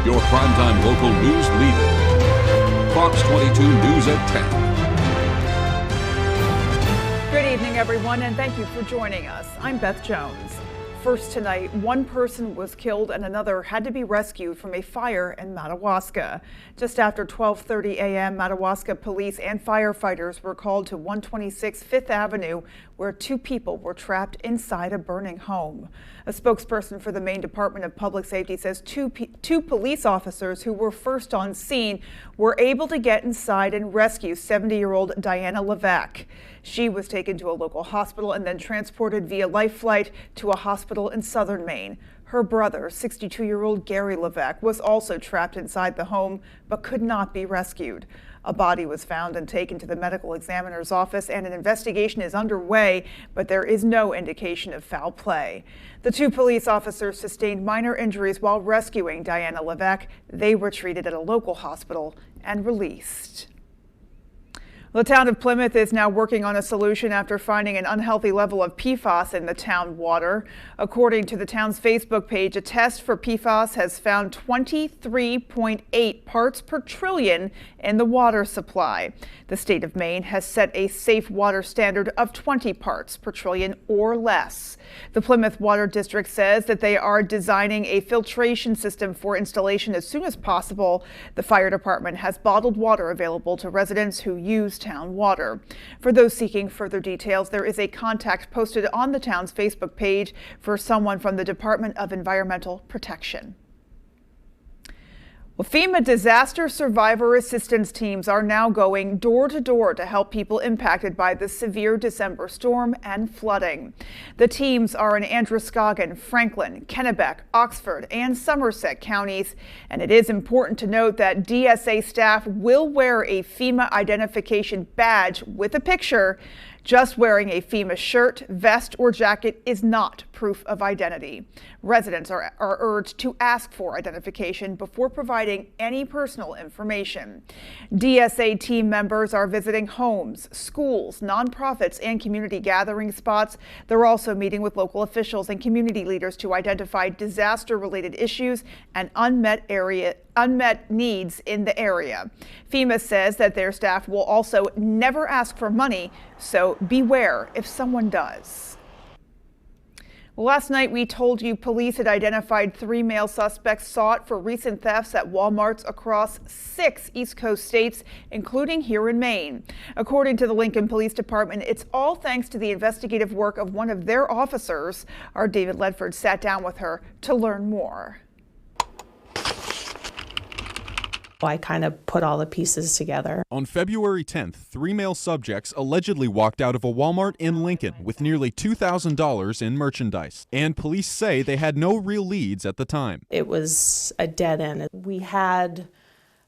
your primetime local news leader. Fox 22 News at 10. Good evening, everyone, and thank you for joining us. I'm Beth Jones. First tonight, one person was killed and another had to be rescued from a fire in Madawaska. Just after 12:30 a.m., Madawaska police and firefighters were called to 126 Fifth Avenue, where two people were trapped inside a burning home. A spokesperson for the Maine Department of Public Safety says two police officers who were first on scene were able to get inside and rescue 70-year-old Diana Levesque. She was taken to a local hospital and then transported via life flight to a hospital in southern Maine. Her brother, 62-year-old Gary Levesque, was also trapped inside the home but could not be rescued. A body was found and taken to the medical examiner's office, and an investigation is underway, but there is no indication of foul play. The two police officers sustained minor injuries while rescuing Diana Levesque. They were treated at a local hospital and released. The town of Plymouth is now working on a solution after finding an unhealthy level of PFAS in the town water. According to the town's Facebook page, a test for PFAS has found 23.8 parts per trillion in the water supply. The state of Maine has set a safe water standard of 20 parts per trillion or less. The Plymouth Water District says that they are designing a filtration system for installation as soon as possible. The fire department has bottled water available to residents who use town water. For those seeking further details, there is a contact posted on the town's Facebook page for someone from the Department of Environmental Protection. Well, FEMA disaster survivor assistance teams are now going door to door to help people impacted by the severe December storm and flooding. The teams are in Androscoggin, Franklin, Kennebec, Oxford, and Somerset counties. And it is important to note that DSA staff will wear a FEMA identification badge with a picture. Just wearing a FEMA shirt, vest, or jacket is not proof of identity. Residents are urged to ask for identification before providing any personal information. DSA team members are visiting homes, schools, nonprofits, and community gathering spots. They're also meeting with local officials and community leaders to identify disaster-related issues and unmet needs in the area. FEMA says that their staff will also never ask for money, so beware if someone does. Last night, we told you police had identified 3 male suspects sought for recent thefts at Walmarts across 6 East Coast states, including here in Maine. According to the Lincoln Police Department, it's all thanks to the investigative work of one of their officers. Our David Ledford sat down with her to learn more. I kind of put all the pieces together. On February 10th, 3 male subjects allegedly walked out of a Walmart in Lincoln with nearly $2,000 in merchandise. And police say they had no real leads at the time. It was a dead end. We had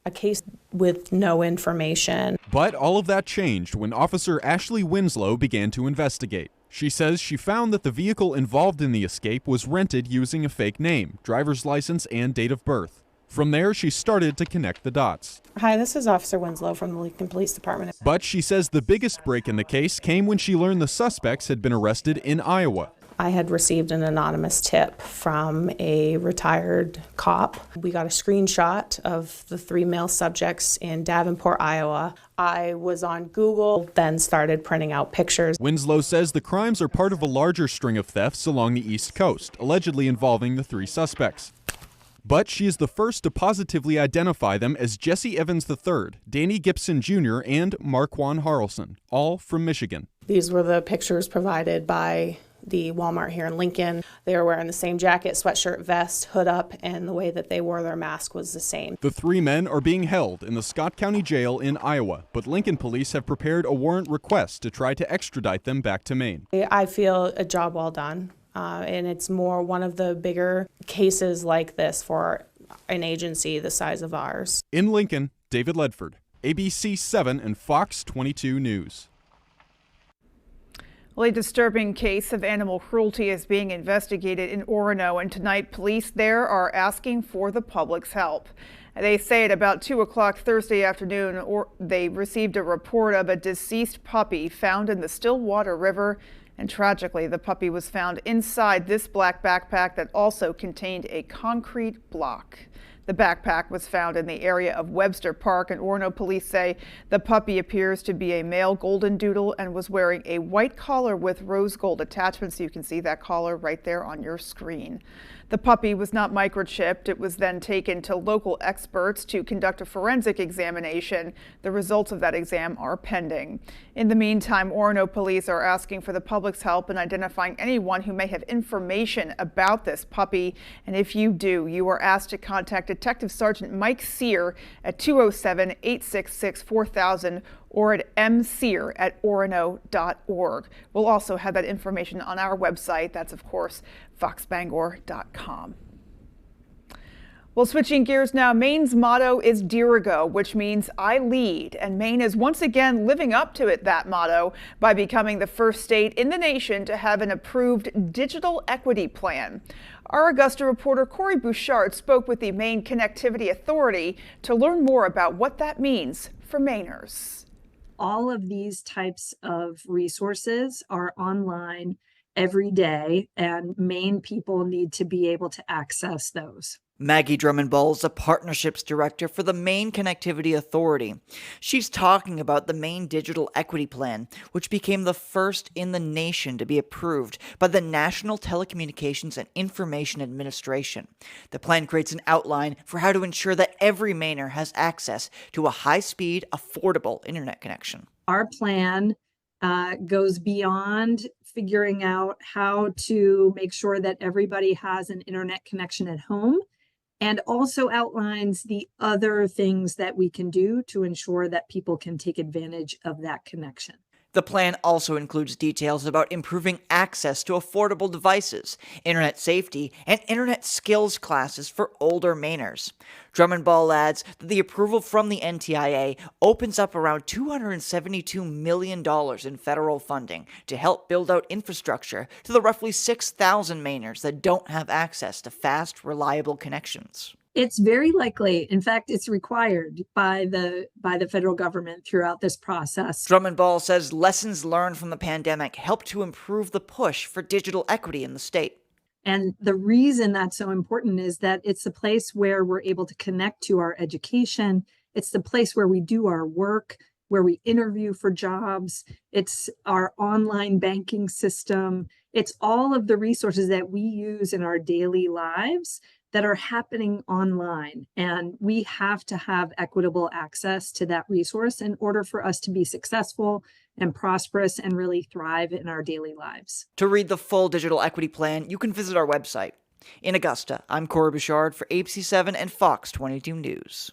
a case with no information. But all of that changed when Officer Ashley Winslow began to investigate. She says she found that the vehicle involved in the escape was rented using a fake name, driver's license, and date of birth. From there, she started to connect the dots. Hi, this is Officer Winslow from the Lincoln Police Department. But she says the biggest break in the case came when she learned the suspects had been arrested in Iowa. I had received an anonymous tip from a retired cop. We got a screenshot of the 3 male subjects in Davenport, Iowa. I was on Google, then started printing out pictures. Winslow says the crimes are part of a larger string of thefts along the East Coast, allegedly involving the 3 suspects. But she is the first to positively identify them as Jesse Evans III, Danny Gibson Jr., and Marquand Harrelson, all from Michigan. These were the pictures provided by the Walmart here in Lincoln. They were wearing the same jacket, sweatshirt, vest, hood up, and the way that they wore their mask was the same. The 3 men are being held in the Scott County Jail in Iowa, but Lincoln police have prepared a warrant request to try to extradite them back to Maine. I feel a job well done. And it's more one of the bigger cases like this for an agency the size of ours. In Lincoln, David Ledford, ABC 7 and Fox 22 News. Well, a disturbing case of animal cruelty is being investigated in Orono, and tonight police there are asking for the public's help. They say at about 2 o'clock Thursday afternoon, they received a report of a deceased puppy found in the Stillwater River. And tragically, the puppy was found inside this black backpack that also contained a concrete block. The backpack was found in the area of Webster Park, and Orono police say the puppy appears to be a male golden doodle and was wearing a white collar with rose gold attachments. You can see that collar right there on your screen. The puppy was not microchipped. It was then taken to local experts to conduct a forensic examination. The results of that exam are pending. In the meantime, Orono police are asking for the public's help in identifying anyone who may have information about this puppy. And if you do, you are asked to contact Detective Sergeant Mike Sear at 207-866-4000 or at msear@orono.org. We'll also have that information on our website. That's, of course, foxbangor.com. Well, switching gears now, Maine's motto is Dirigo, which means I lead. And Maine is once again living up to that motto by becoming the first state in the nation to have an approved digital equity plan. Our Augusta reporter Corey Bouchard spoke with the Maine Connectivity Authority to learn more about what that means for Mainers. All of these types of resources are online every day, and Maine people need to be able to access those. Maggie Drummond-Ball is a partnerships director for the Maine Connectivity Authority. She's talking about the Maine Digital Equity Plan, which became the first in the nation to be approved by the National Telecommunications and Information Administration. The plan creates an outline for how to ensure that every Mainer has access to a high-speed, affordable internet connection. Our plan goes beyond figuring out how to make sure that everybody has an internet connection at home, and also outlines the other things that we can do to ensure that people can take advantage of that connection. The plan also includes details about improving access to affordable devices, internet safety, and internet skills classes for older Mainers. Drummond-Ball adds that the approval from the NTIA opens up around $272 million in federal funding to help build out infrastructure to the roughly 6,000 Mainers that don't have access to fast, reliable connections. It's very likely, in fact, it's required by the federal government throughout this process. Drummond-Ball says lessons learned from the pandemic helped to improve the push for digital equity in the state. And the reason that's so important is that it's the place where we're able to connect to our education. It's the place where we do our work, where we interview for jobs. It's our online banking system. It's all of the resources that we use in our daily lives that are happening online. And we have to have equitable access to that resource in order for us to be successful and prosperous and really thrive in our daily lives. To read the full digital equity plan, you can visit our website. In Augusta, I'm Corey Bouchard for ABC7 and Fox 22 News.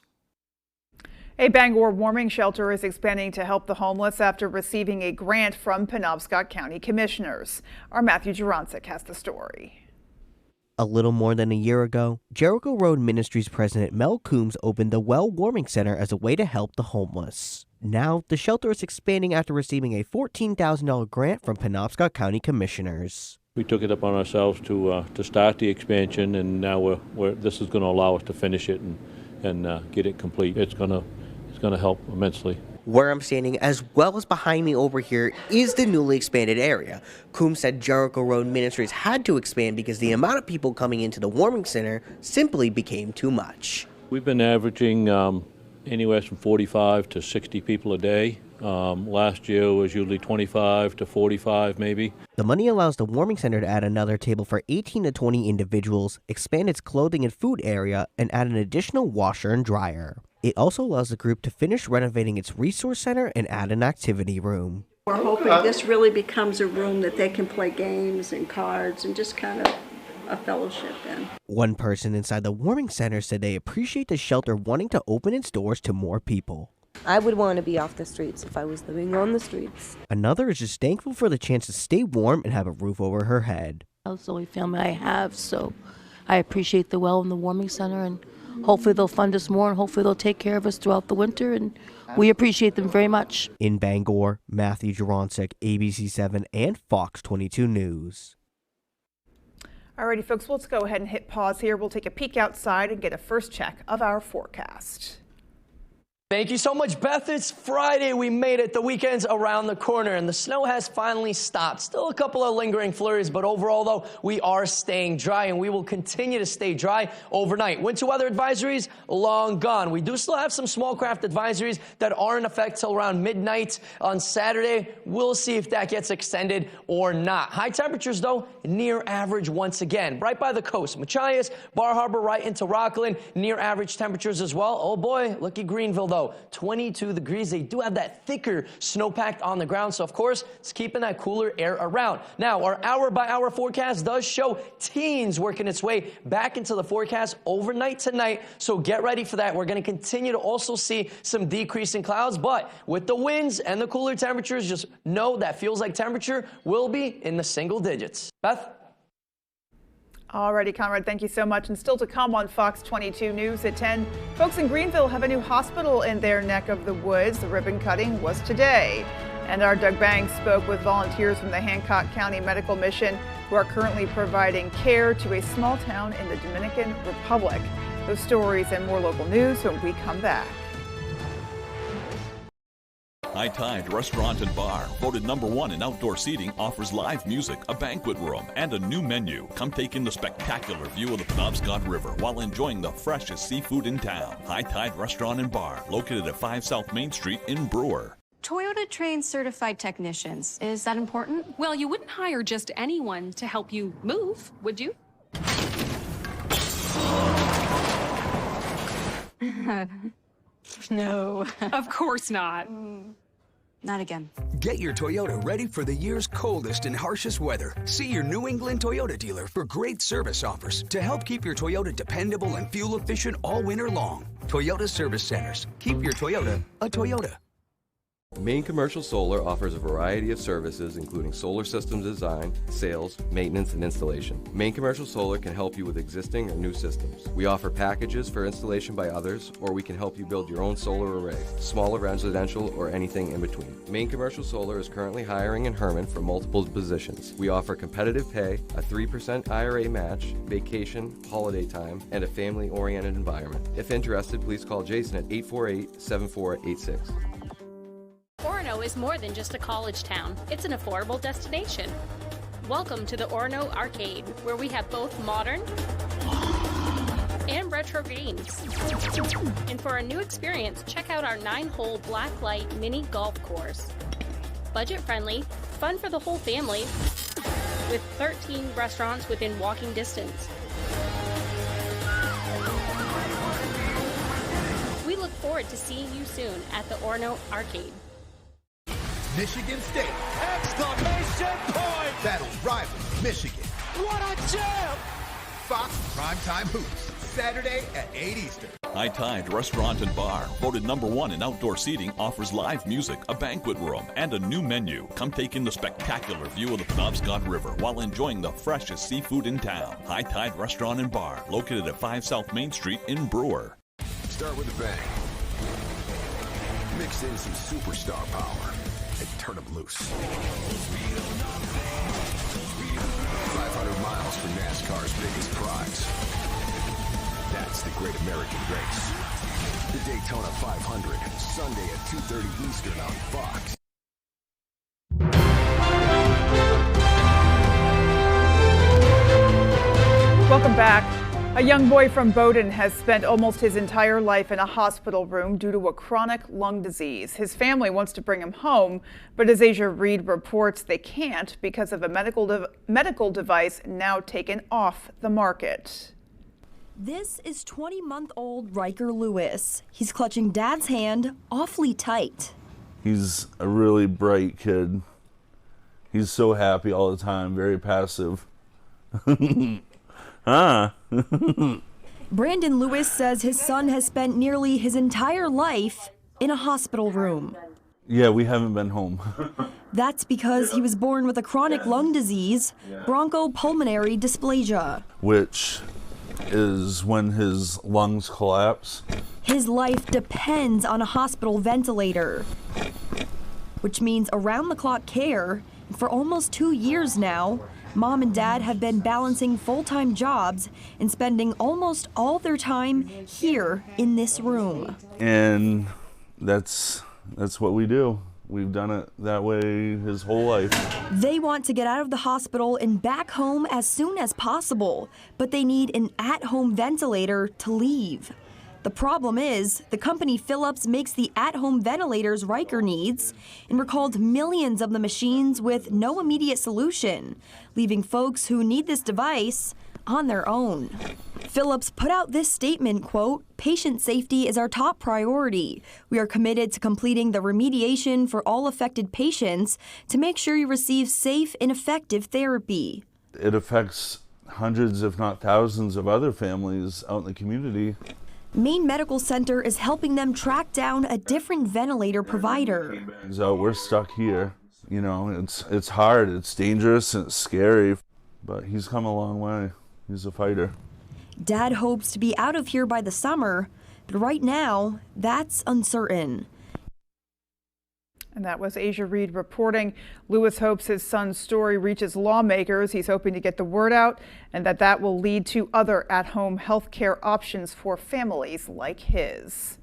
A Bangor warming shelter is expanding to help the homeless after receiving a grant from Penobscot County Commissioners. Our Matthew Juroncic has the story. A little more than a year ago, Jericho Road Ministries President Mel Coombs opened the Well Warming Center as a way to help the homeless. Now, the shelter is expanding after receiving a $14,000 grant from Penobscot County Commissioners. We took it up on ourselves to start the expansion, and now this is going to allow us to finish it and get it complete. It's going to help immensely. Where I'm standing, as well as behind me over here, is the newly expanded area. Coombs said Jericho Road Ministries had to expand because the amount of people coming into the warming center simply became too much. We've been averaging anywhere from 45 to 60 people a day. Last year was usually 25 to 45 maybe. The money allows the warming center to add another table for 18 to 20 individuals, expand its clothing and food area, and add an additional washer and dryer. It also allows the group to finish renovating its resource center and add an activity room. We're hoping this really becomes a room that they can play games and cards and just kind of a fellowship in. One person inside the warming center said they appreciate the shelter wanting to open its doors to more people. I would want to be off the streets if I was living on the streets. Another is just thankful for the chance to stay warm and have a roof over her head. That's the only family I have, so I appreciate the Well and the Warming Center, and hopefully they'll fund us more, and hopefully they'll take care of us throughout the winter, and we appreciate them very much. In Bangor, Matthew Juroncic, ABC7 and Fox 22 News. Alrighty, folks, let's go ahead and hit pause here. We'll take a peek outside and get a first check of our forecast. Thank you so much, Beth. It's Friday. We made it. The weekend's around the corner, and the snow has finally stopped. Still a couple of lingering flurries, but overall, though, we are staying dry, and we will continue to stay dry overnight. Winter weather advisories, long gone. We do still have some small craft advisories that are in effect till around midnight on Saturday. We'll see if that gets extended or not. High temperatures, though, near average once again. Right by the coast, Machias, Bar Harbor, right into Rockland, near average temperatures as well. Oh boy, look at Greenville, though. 22 degrees. They do have that thicker snowpack on the ground, so of course it's keeping that cooler air around. Now, our hour-by-hour forecast does show teens working its way back into the forecast overnight tonight, so get ready for that. We're going to continue to also see some decrease in clouds, but with the winds and the cooler temperatures, just know that feels like temperature will be in the single digits. Beth? Alrighty, Conrad, thank you so much. And still to come on Fox 22 News at 10, folks in Greenville have a new hospital in their neck of the woods. The ribbon cutting was today. And our Doug Banks spoke with volunteers from the Hancock County Medical Mission who are currently providing care to a small town in the Dominican Republic. Those stories and more local news when we come back. High Tide Restaurant and Bar, voted #1 in outdoor seating, offers live music, a banquet room, and a new menu. Come take in the spectacular view of the Penobscot River while enjoying the freshest seafood in town. High Tide Restaurant and Bar, located at 5 South Main Street in Brewer. Toyota trains certified technicians. Is that important? Well, you wouldn't hire just anyone to help you move, would you? No. Of course not. Not again. Get your Toyota ready for the year's coldest and harshest weather. See your New England Toyota dealer for great service offers to help keep your Toyota dependable and fuel efficient all winter long. Toyota Service Centers. Keep your Toyota a Toyota. Maine Commercial Solar offers a variety of services including solar system design, sales, maintenance, and installation. Maine Commercial Solar can help you with existing or new systems. We offer packages for installation by others, or we can help you build your own solar array, smaller residential or anything in between. Maine Commercial Solar is currently hiring in Herman for multiple positions. We offer competitive pay, a 3% IRA match, vacation, holiday time, and a family-oriented environment. If interested, please call Jason at 848-7486. Orono is more than just a college town. It's an affordable destination. Welcome to the Orono Arcade, where we have both modern and retro games. And for a new experience, check out our 9-hole blacklight mini golf course. Budget-friendly, fun for the whole family, with 13 restaurants within walking distance. We look forward to seeing you soon at the Orono Arcade. Michigan State! Exclamation point! Battles rivals Michigan. What a jam! Fox Primetime Hoops, Saturday at 8 Eastern. High Tide Restaurant and Bar, voted #1 in outdoor seating, offers live music, a banquet room, and a new menu. Come take in the spectacular view of the Penobscot River while enjoying the freshest seafood in town. High Tide Restaurant and Bar, located at 5 South Main Street in Brewer. Start with a bang. Mix in some superstar power and turn them loose. 500 miles for NASCAR's biggest prize. That's the Great American Race. The Daytona 500, Sunday at 2:30 Eastern on Fox. Welcome back. A young boy from Bowdoin has spent almost his entire life in a hospital room due to a chronic lung disease. His family wants to bring him home, but as Asia Reed reports, they can't because of a medical device now taken off the market. This is 20-month-old Riker Lewis. He's clutching Dad's hand awfully tight. He's a really bright kid. He's so happy all the time, very passive. Brandon Lewis says his son has spent nearly his entire life in a hospital room. Yeah, we haven't been home. That's because he was born with a chronic lung disease, bronchopulmonary dysplasia. Which is when his lungs collapse. His life depends on a hospital ventilator, which means around-the-clock care. For almost 2 years now, Mom and Dad have been balancing full-time jobs and spending almost all their time here in this room. And that's what we do. We've done it that way his whole life. They want to get out of the hospital and back home as soon as possible, but they need an at-home ventilator to leave. The problem is, the company Philips makes the at-home ventilators Riker needs and recalled millions of the machines with no immediate solution, leaving folks who need this device on their own. Philips put out this statement, quote, "Patient safety is our top priority. We are committed to completing the remediation for all affected patients to make sure you receive safe and effective therapy." It affects hundreds, if not thousands, of other families out in the community. Maine Medical Center is helping them track down a different ventilator provider. So we're stuck here. You know, it's hard, it's dangerous, and it's scary, but he's come a long way. He's a fighter. Dad hopes to be out of here by the summer, but right now, that's uncertain. And that was Asia Reed reporting. Lewis hopes his son's story reaches lawmakers. He's hoping to get the word out and that will lead to other at-home health care options for families like his.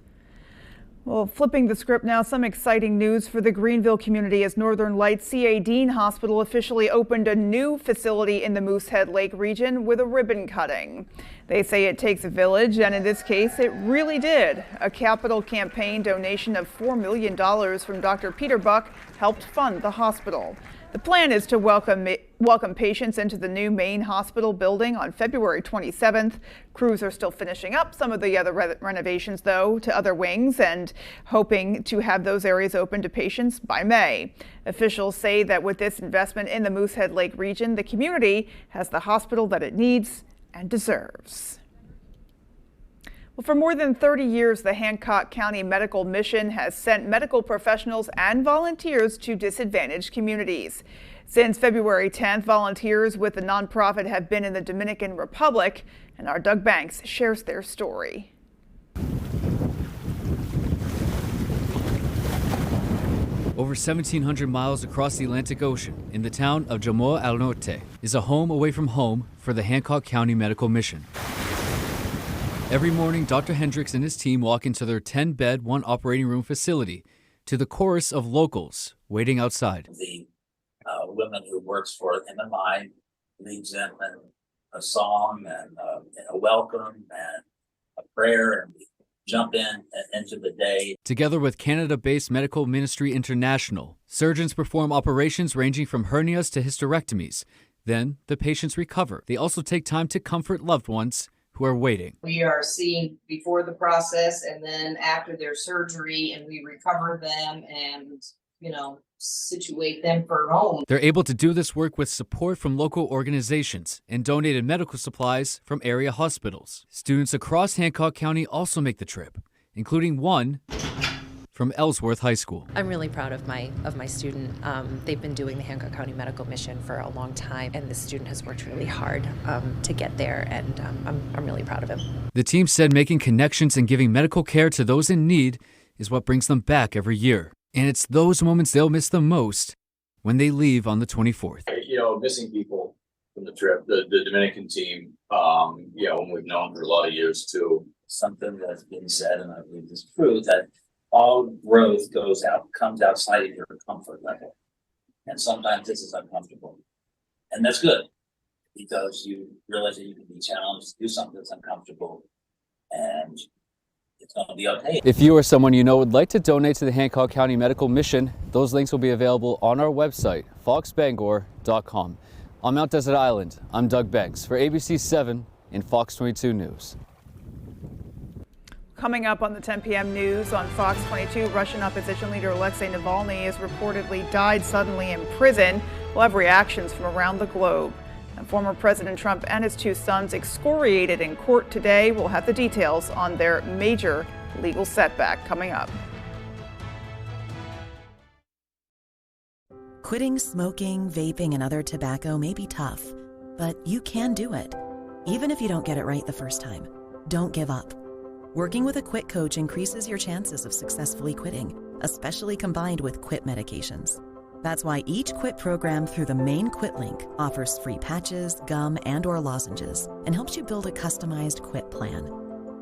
Well, flipping the script now, some exciting news for the Greenville community as Northern Lights C.A. Dean Hospital officially opened a new facility in the Moosehead Lake region with a ribbon cutting. They say it takes a village, and in this case, it really did. A capital campaign donation of $4 million from Dr. Peter Buck helped fund the hospital. The plan is to welcome patients into the new main hospital building on February 27th. Crews are still finishing up some of the other renovations, though, to other wings and hoping to have those areas open to patients by May. Officials say that with this investment in the Moosehead Lake region, the community has the hospital that it needs and deserves. Well, for more than 30 years, the Hancock County Medical Mission has sent medical professionals and volunteers to disadvantaged communities. Since February 10th, volunteers with the nonprofit have been in the Dominican Republic, and our Doug Banks shares their story. Over 1,700 miles across the Atlantic Ocean, in the town of Jamor al Norte, is a home away from home for the Hancock County Medical Mission. Every morning, Dr. Hendricks and his team walk into their 10-bed, one operating room facility to the chorus of locals waiting outside. The woman who works for MMI leads them in a song and a welcome and a prayer, and we jump into the day. Together with Canada-based Medical Ministry International, surgeons perform operations ranging from hernias to hysterectomies. Then the patients recover. They also take time to comfort loved ones who are waiting. We are seeing before the process and then after their surgery, and we recover them and, situate them for home. They're able to do this work with support from local organizations and donated medical supplies from area hospitals. Students across Hancock County also make the trip, including one from Ellsworth High School. I'm really proud of my student. They've been doing the Hancock County Medical Mission for a long time, and the student has worked really hard to get there, and I'm really proud of him. The team said making connections and giving medical care to those in need is what brings them back every year. And it's those moments they'll miss the most when they leave on the 24th. Missing people from the trip, the Dominican team, we've known for a lot of years too. Something that's been said, and I believe is true, that all growth comes outside of your comfort level. And sometimes this is uncomfortable. And that's good, because you realize that you can be challenged to do something that's uncomfortable, and it's going to be okay. If you or someone you know would like to donate to the Hancock County Medical Mission, those links will be available on our website, foxbangor.com. On Mount Desert Island, I'm Doug Banks for ABC 7 and Fox 22 News. Coming up on the 10 p.m. news on Fox 22, Russian opposition leader Alexei Navalny has reportedly died suddenly in prison. We'll have reactions from around the globe. And former President Trump and his two sons excoriated in court today. We'll have the details on their major legal setback coming up. Quitting smoking, vaping, and other tobacco may be tough, but you can do it, even if you don't get it right the first time. Don't give up. Working with a quit coach increases your chances of successfully quitting, especially combined with quit medications. That's why each quit program through the main quit link offers free patches, gum, and/or lozenges and helps you build a customized quit plan.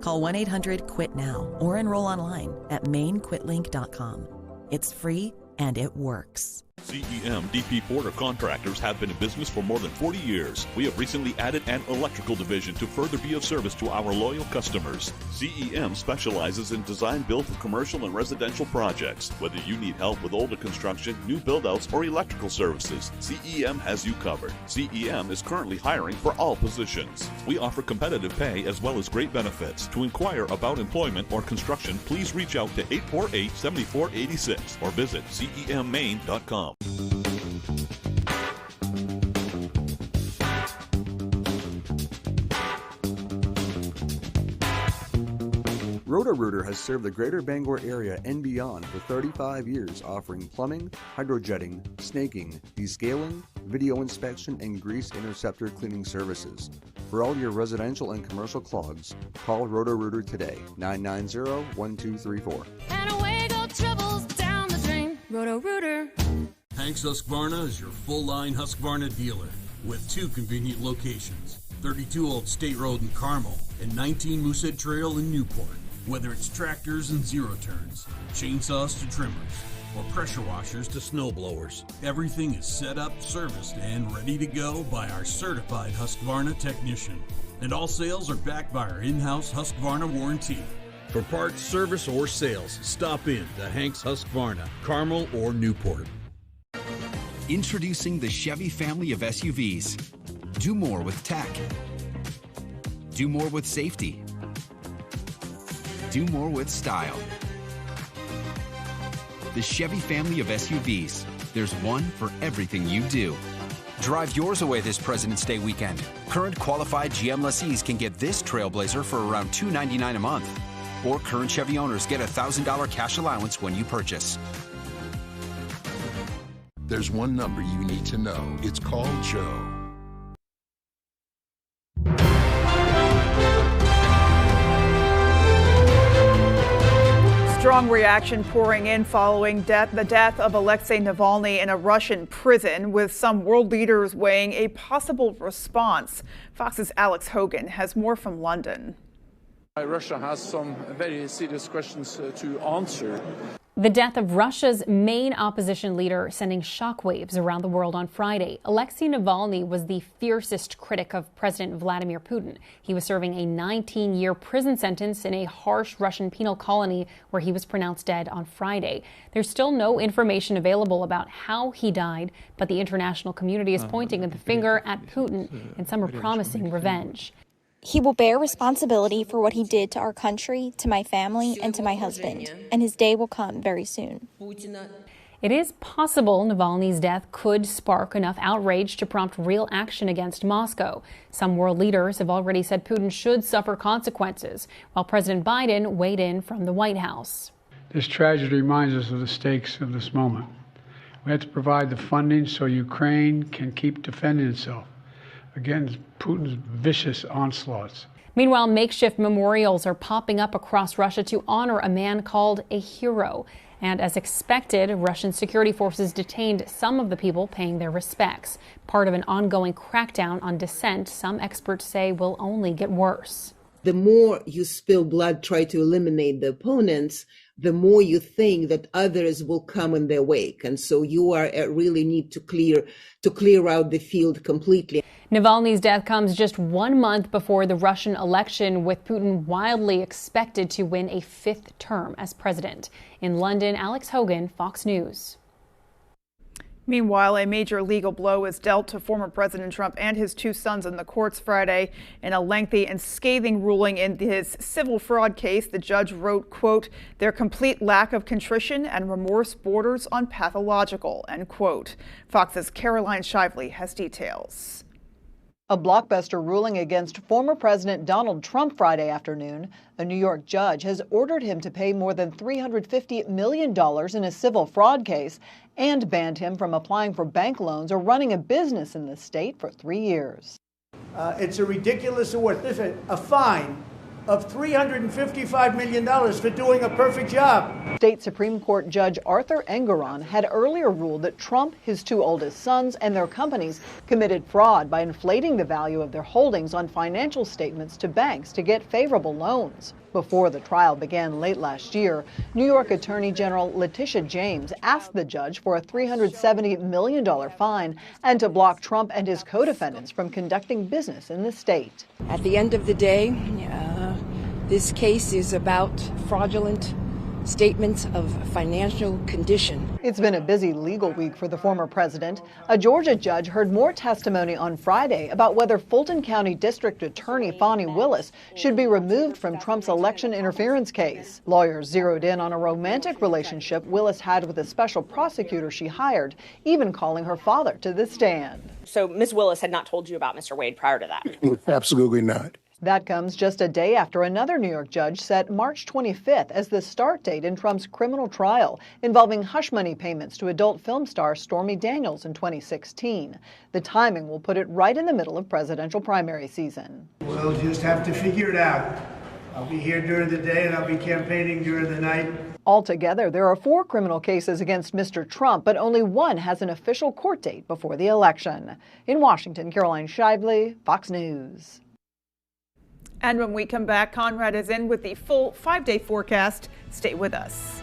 Call 1-800-QUIT-NOW or enroll online at mainquitlink.com. It's free and it works. CEM DP Porter Contractors have been in business for more than 40 years. We have recently added an electrical division to further be of service to our loyal customers. CEM specializes in design build for commercial and residential projects. Whether you need help with older construction, new build-outs, or electrical services, CEM has you covered. CEM is currently hiring for all positions. We offer competitive pay as well as great benefits. To inquire about employment or construction, please reach out to 848-7486 or visit CEMmaine.com. Roto-Rooter has served the greater Bangor area and beyond for 35 years, offering plumbing, hydrojetting, snaking, descaling, video inspection, and grease interceptor cleaning services. For all your residential and commercial clogs, call Roto-Rooter today, 990-1234. And away go troubles down the drain. Roto-Rooter. Hank's Husqvarna is your full-line Husqvarna dealer with 2 convenient locations, 32 Old State Road in Carmel and 19 Moosehead Trail in Newport. Whether it's tractors and zero-turns, chainsaws to trimmers, or pressure washers to snow blowers, everything is set up, serviced, and ready to go by our certified Husqvarna technician. And all sales are backed by our in-house Husqvarna warranty. For parts, service, or sales, stop in to Hank's Husqvarna, Carmel, or Newport. Introducing the Chevy family of SUVs. Do more with tech. Do more with safety. Do more with style. The Chevy family of SUVs. There's one for everything you do. Drive yours away this President's Day weekend. Current qualified GM lessees can get this Trailblazer for around $299 a month. Or current Chevy owners get a $1,000 cash allowance when you purchase. There's one number you need to know. It's called Joe. Strong reaction pouring in following the death of Alexei Navalny in a Russian prison, with some world leaders weighing a possible response. Fox's Alex Hogan has more from London. Russia has some very serious questions to answer. The death of Russia's main opposition leader sending shockwaves around the world on Friday. Alexei Navalny was the fiercest critic of President Vladimir Putin. He was serving a 19-year prison sentence in a harsh Russian penal colony where he was pronounced dead on Friday. There's still no information available about how he died, but the international community is pointing the finger at Putin, and some are promising revenge. He will bear responsibility for what he did to our country, to my family, and to my husband, and his day will come very soon. It is possible Navalny's death could spark enough outrage to prompt real action against Moscow. Some world leaders have already said Putin should suffer consequences, while President Biden weighed in from the White House. This tragedy reminds us of the stakes of this moment. We have to provide the funding so Ukraine can keep defending itself against Putin's vicious onslaughts. Meanwhile, makeshift memorials are popping up across Russia to honor a man called a hero. And as expected, Russian security forces detained some of the people paying their respects. Part of an ongoing crackdown on dissent, some experts say will only get worse. The more you spill blood, try to eliminate the opponents, the more you think that others will come in their wake. And so you are really need to clear out the field completely. Navalny's death comes just 1 month before the Russian election, with Putin wildly expected to win a 5th term as president. In London, Alex Hogan, Fox News. Meanwhile, a major legal blow was dealt to former President Trump and his 2 sons in the courts Friday. In a lengthy and scathing ruling in his civil fraud case, the judge wrote, quote, "Their complete lack of contrition and remorse borders on pathological," end quote. Fox's Caroline Shively has details. A blockbuster ruling against former President Donald Trump Friday afternoon. A New York judge has ordered him to pay more than $350 million in a civil fraud case and banned him from applying for bank loans or running a business in the state for 3 years. It's a ridiculous award. Listen, a fine of $355 million for doing a perfect job. State Supreme Court Judge Arthur Engoron had earlier ruled that Trump, his two oldest sons, and their companies committed fraud by inflating the value of their holdings on financial statements to banks to get favorable loans. Before the trial began late last year, New York Attorney General Letitia James asked the judge for a $370 million fine and to block Trump and his co-defendants from conducting business in the state. At the end of the day, this case is about fraudulent statements of financial condition. It's been a busy legal week for the former president. A Georgia judge heard more testimony on Friday about whether Fulton County District Attorney Fani Willis should be removed from Trump's election interference case. Lawyers zeroed in on a romantic relationship Willis had with a special prosecutor she hired, even calling her father to the stand. So Ms. Willis had not told you about Mr. Wade prior to that? Absolutely not. That comes just a day after another New York judge set March 25th as the start date in Trump's criminal trial involving hush money payments to adult film star Stormy Daniels in 2016. The timing will put it right in the middle of presidential primary season. We'll just have to figure it out. I'll be here during the day and I'll be campaigning during the night. Altogether, there are 4 criminal cases against Mr. Trump, but only one has an official court date before the election. In Washington, Caroline Shively, Fox News. And when we come back, Conrad is in with the full 5-day forecast. Stay with us.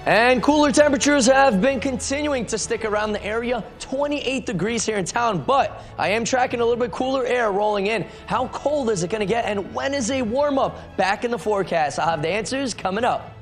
And cooler temperatures have been continuing to stick around the area. 28 degrees here in town, but I am tracking a little bit cooler air rolling in. How cold is it going to get, and when is a warm-up? Back in the forecast. I'll have the answers coming up.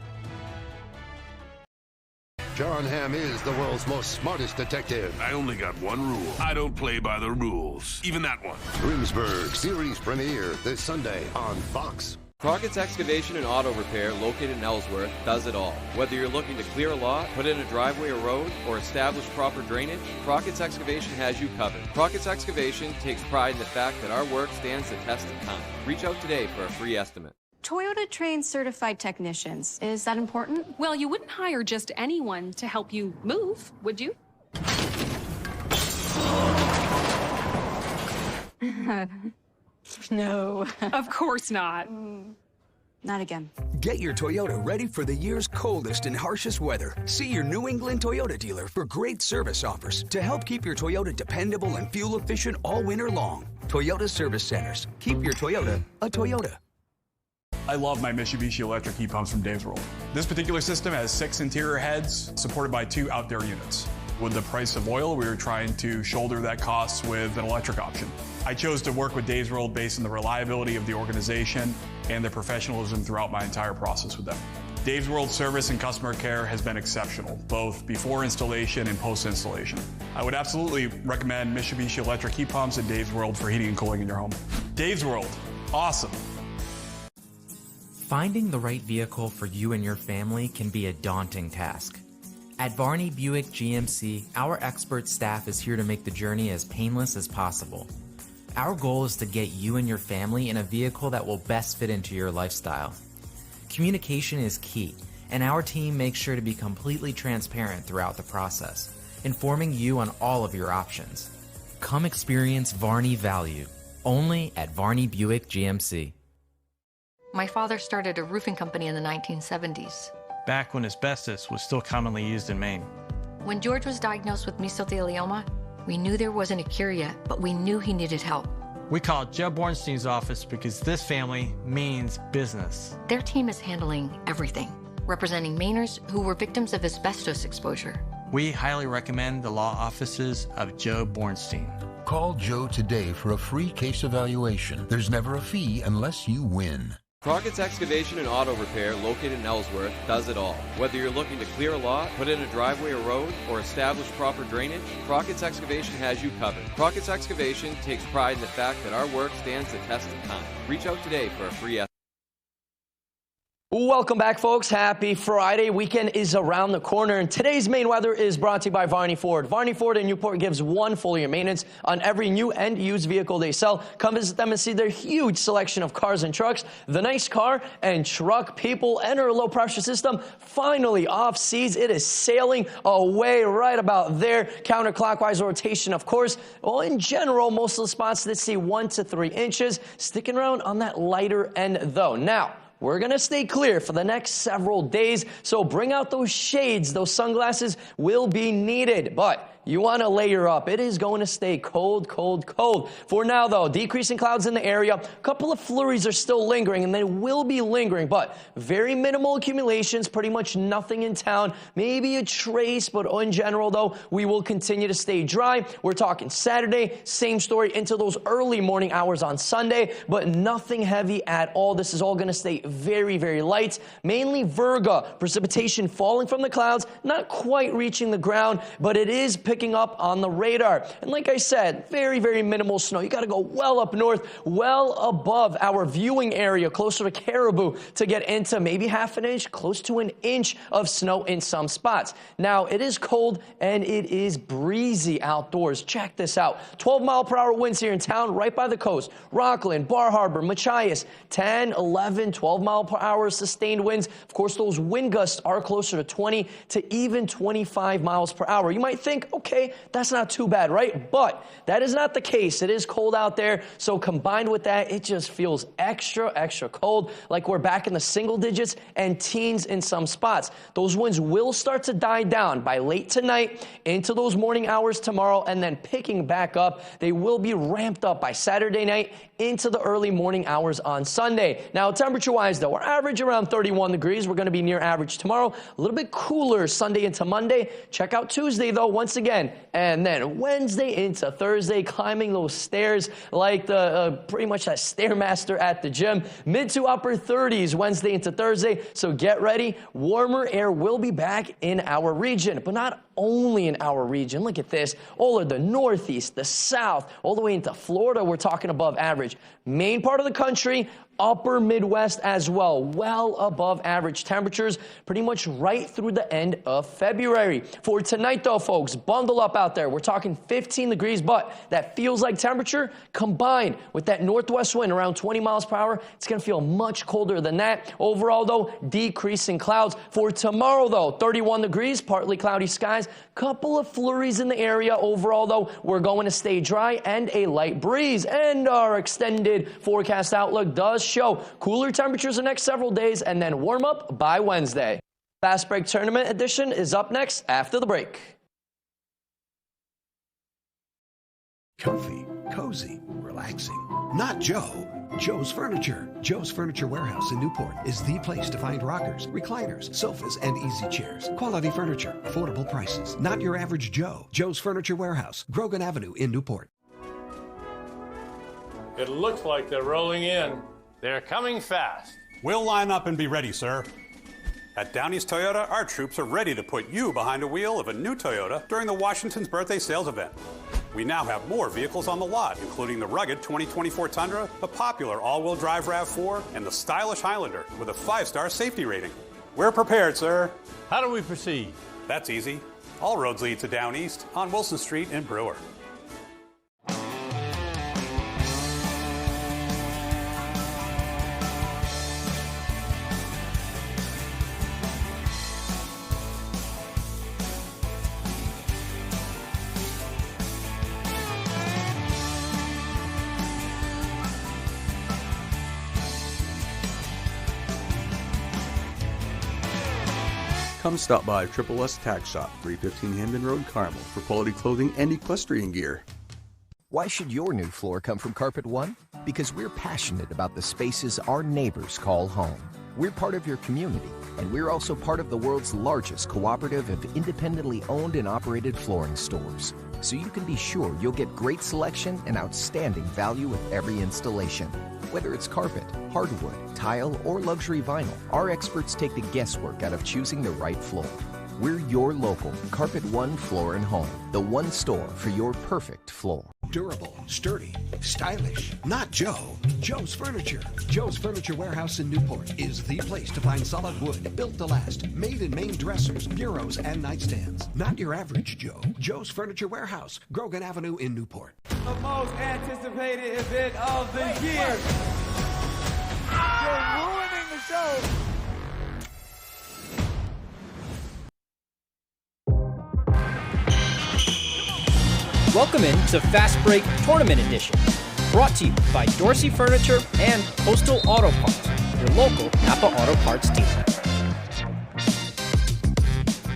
John Hamm is the world's most smartest detective. I only got one rule. I don't play by the rules. Even that one. Grimsburg series premiere this Sunday on Fox. Crockett's Excavation and Auto Repair, located in Ellsworth, does it all. Whether you're looking to clear a lot, put in a driveway or road, or establish proper drainage, Crockett's Excavation has you covered. Crockett's Excavation takes pride in the fact that our work stands the test of time. Reach out today for a free estimate. Toyota trains certified technicians. Is that important? Well, you wouldn't hire just anyone to help you move, would you? No. Of course not. Not again. Get your Toyota ready for the year's coldest and harshest weather. See your New England Toyota dealer for great service offers to help keep your Toyota dependable and fuel efficient all winter long. Toyota Service Centers. Keep your Toyota a Toyota. I love my Mitsubishi electric heat pumps from Dave's World. This particular system has 6 interior heads supported by 2 outdoor units. With the price of oil, we were trying to shoulder that cost with an electric option. I chose to work with Dave's World based on the reliability of the organization and their professionalism throughout my entire process with them. Dave's World service and customer care has been exceptional, both before installation and post-installation. I would absolutely recommend Mitsubishi electric heat pumps at Dave's World for heating and cooling in your home. Dave's World, awesome. Finding the right vehicle for you and your family can be a daunting task. At Varney Buick GMC, our expert staff is here to make the journey as painless as possible. Our goal is to get you and your family in a vehicle that will best fit into your lifestyle. Communication is key, and our team makes sure to be completely transparent throughout the process, informing you on all of your options. Come experience Varney value, only at Varney Buick GMC. My father started a roofing company in the 1970s. Back when asbestos was still commonly used in Maine. When George was diagnosed with mesothelioma, we knew there wasn't a cure yet, but we knew he needed help. We called Jeb Bornstein's office because this family means business. Their team is handling everything, representing Mainers who were victims of asbestos exposure. We highly recommend the law offices of Joe Bornstein. Call Joe today for a free case evaluation. There's never a fee unless you win. Crockett's Excavation and Auto Repair, located in Ellsworth, does it all. Whether you're looking to clear a lot, put in a driveway or road, or establish proper drainage, Crockett's Excavation has you covered. Crockett's Excavation takes pride in the fact that our work stands the test of time. Reach out today for a free estimate. Welcome back, folks. Happy Friday. Weekend is around the corner, and today's main weather is brought to you by Varney Ford. Varney Ford in Newport gives one full year maintenance on every new and used vehicle they sell. Come visit them and see their huge selection of cars and trucks. The nice car and truck people enter a low pressure system. Finally off seas. It is sailing away right about there. Counterclockwise rotation, of course. Well, in general, most of the spots that see 1 to 3 inches. Sticking around on that lighter end, though. Now, we're going to stay clear for the next several days, so bring out those shades. Those sunglasses will be needed, but you want to layer up. It is going to stay cold, cold, cold. For now, though, decreasing clouds in the area. A couple of flurries are still lingering, and they will be lingering, but very minimal accumulations, pretty much nothing in town. Maybe a trace, but in general, though, we will continue to stay dry. We're talking Saturday, same story into those early morning hours on Sunday, but nothing heavy at all. This is all going to stay very, very light. Mainly Virga, precipitation falling from the clouds, not quite reaching the ground, but it is picking up on the radar. And like I said, very, very minimal snow. You got to go well up north, well above our viewing area, closer to Caribou, to get into maybe half an inch, close to an inch of snow in some spots. Now, it is cold and it is breezy outdoors. Check this out. 12-mile-per-hour winds here in town, right by the coast. Rockland, Bar Harbor, Machias, 10, 11, 12-mile-per-hour sustained winds. Of course, those wind gusts are closer to 20 to even 25 miles per hour. You might think, okay, that's not too bad, right? But that is not the case. It is cold out there, so combined with that, it just feels extra, extra cold, like we're back in the single digits and teens in some spots. Those winds will start to die down by late tonight into those morning hours tomorrow, and then picking back up. They will be ramped up by Saturday night into the early morning hours on Sunday. Now, temperature-wise, though, we're average around 31 degrees. We're going to be near average tomorrow. A little bit cooler Sunday into Monday. Check out Tuesday, though, once again. And then Wednesday into Thursday, climbing those stairs like the pretty much that Stairmaster at the gym. Mid to upper 30s Wednesday into Thursday. So get ready. Warmer air will be back in our region, but not only in our region. Look at this. All of the Northeast, the South, all the way into Florida, we're talking above average. Main part of the country, upper Midwest as well, well above average temperatures, pretty much right through the end of February. For tonight, though, folks, bundle up out there. We're talking 15 degrees, but that feels like temperature combined with that northwest wind around 20 miles per hour, it's going to feel much colder than that. Overall, though, decreasing clouds. For tomorrow, though, 31 degrees, partly cloudy skies, couple of flurries in the area. Overall, though, we're going to stay dry and a light breeze. And our extended forecast outlook does show cooler temperatures the next several days and then warm up by Wednesday. Fast Break Tournament Edition is up next after the break. Comfy, cozy, relaxing. Not Joe. Joe's Furniture. Joe's Furniture Warehouse in Newport is the place to find rockers, recliners, sofas, and easy chairs. Quality furniture, affordable prices. Not your average Joe. Joe's Furniture Warehouse, Grogan Avenue in Newport. It looks like they're rolling in. They're coming fast. We'll line up and be ready, sir. At Downey's Toyota, our troops are ready to put you behind the wheel of a new Toyota during the Washington's birthday sales event. We now have more vehicles on the lot, including the rugged 2024 Tundra, the popular all-wheel drive RAV4, and the stylish Highlander with a 5-star safety rating. We're prepared, sir. How do we proceed? That's easy. All roads lead to Down East on Wilson Street in Brewer. Come stop by Triple S Tack Shop, 315 Hamden Road, Carmel, for quality clothing and equestrian gear. Why should your new floor come from Carpet One? Because we're passionate about the spaces our neighbors call home. We're part of your community, and we're also part of the world's largest cooperative of independently owned and operated flooring stores. So you can be sure you'll get great selection and outstanding value with every installation. Whether it's carpet, hardwood, tile, or luxury vinyl, our experts take the guesswork out of choosing the right floor. We're your local Carpet One Floor and Home, the one store for your perfect floor. Durable, sturdy, stylish. Not Joe. Joe's Furniture. Joe's Furniture Warehouse in Newport is the place to find solid wood, built to last, made in Maine dressers, bureaus, and nightstands. Not your average Joe. Joe's Furniture Warehouse, Grogan Avenue in Newport. The most anticipated event of the year. You're ruining the show. Welcome in to Fast Break Tournament Edition, brought to you by Dorsey Furniture and Coastal Auto Parts, your local Napa Auto Parts dealer.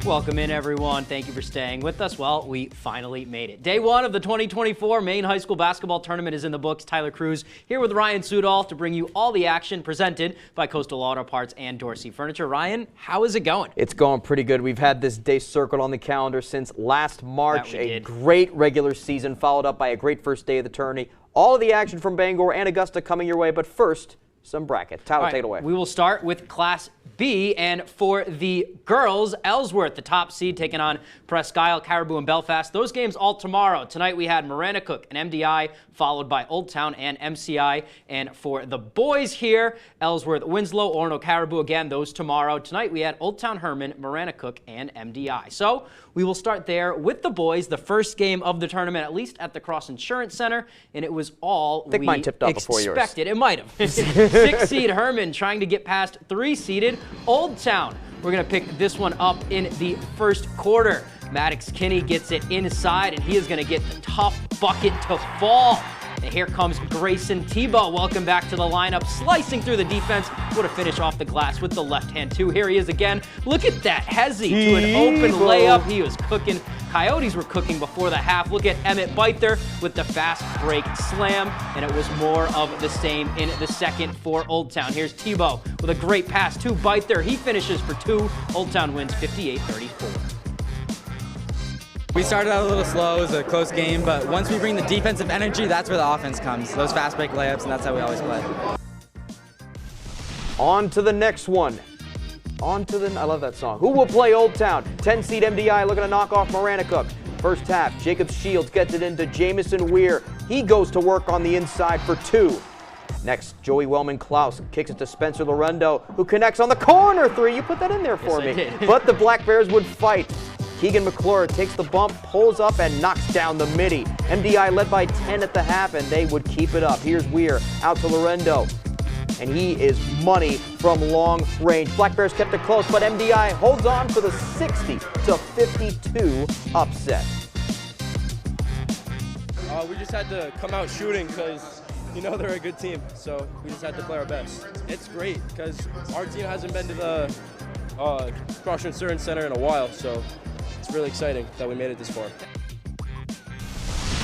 Welcome in, everyone. Thank you for staying with us. Well, we finally made it. Day one of the 2024 Maine High School Basketball Tournament is in the books. Tyler Cruz here with Ryan Sudolph to bring you all the action presented by Coastal Auto Parts and Dorsey Furniture. Ryan, how is it going? It's going pretty good. We've had this day circled on the calendar since last March. A great regular season followed up by a great first day of the tourney. All of the action from Bangor and Augusta coming your way, but first, some brackets. Tyler, take it away. We will start with Class B, and for the girls, Ellsworth, the top seed, taking on Presque Isle, Caribou, and Belfast. Those games all tomorrow. Tonight we had Maranacook and MDI, followed by Old Town and MCI. And for the boys here, Ellsworth, Winslow, Orono, Caribou, again, those tomorrow. Tonight we had Old Town, Herman, Maranacook, and MDI. So we will start there with the boys, the first game of the tournament, at least at the Cross Insurance Center, and it was all I think mine tipped off before yours. Expected. It might have. 6-seed Herman trying to get past 3-seeded Old Town. We're going to pick this one up in the first quarter. Maddox Kinney gets it inside, and he is going to get the tough bucket to fall. And here comes Grayson Tebow. Welcome back to the lineup, slicing through the defense. What a finish off the glass with the left hand, too. Here he is again. Look at that. Hezzy to an open layup. He was cooking. Coyotes were cooking before the half. Look at Emmett Beither with the fast break slam, and it was more of the same in the second for Old Town. Here's Tebow with a great pass to Beither. He finishes for 2. Old Town wins 58-34. We started out a little slow, it was a close game, but once we bring the defensive energy, that's where the offense comes. Those fast break layups, and that's how we always play. On to the next one. I love that song. Who will play Old Town? 10-seed MDI looking to knock off Maranacook. First half, Jacob Shields gets it into Jamison Weir. He goes to work on the inside for 2. Next, Joey Wellman-Klaus kicks it to Spencer Lorendo, who connects on the corner 3. You put that in there for me. But the Black Bears would fight. Keegan McClure takes the bump, pulls up, and knocks down the midi. MDI led by 10 at the half, and they would keep it up. Here's Weir out to Lorendo, and he is money from long range. Black Bears kept it close, but MDI holds on for the 60-52 upset. We just had to come out shooting because, you know, they're a good team, so we just had to play our best. It's great because our team hasn't been to the Cross Insurance Center in a while, so it's really exciting that we made it this far.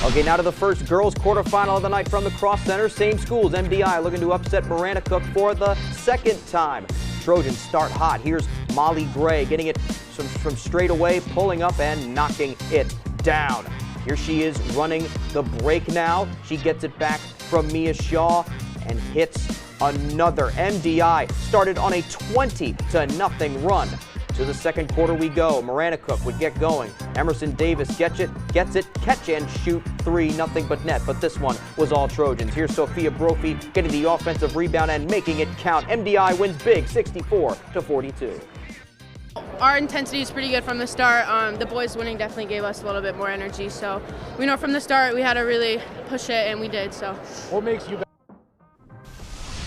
Okay, now to the first girls quarterfinal of the night from the Cross Center. Same schools, MDI looking to upset Maranacook for the second time. Trojans start hot. Here's Molly Gray getting it from straight away, pulling up and knocking it down. Here she is running the break now. She gets it back from Mia Shaw and hits another. MDI started on a 20-0 run. To the second quarter we go. Maranacook would get going. Emerson Davis gets it, catch and shoot 3, nothing but net. But this one was all Trojans. Here's Sophia Brophy getting the offensive rebound and making it count. MDI wins big, 64-42. Our intensity is pretty good from the start. The boys winning definitely gave us a little bit more energy. So we know from the start we had to really push it, and we did. So what makes you?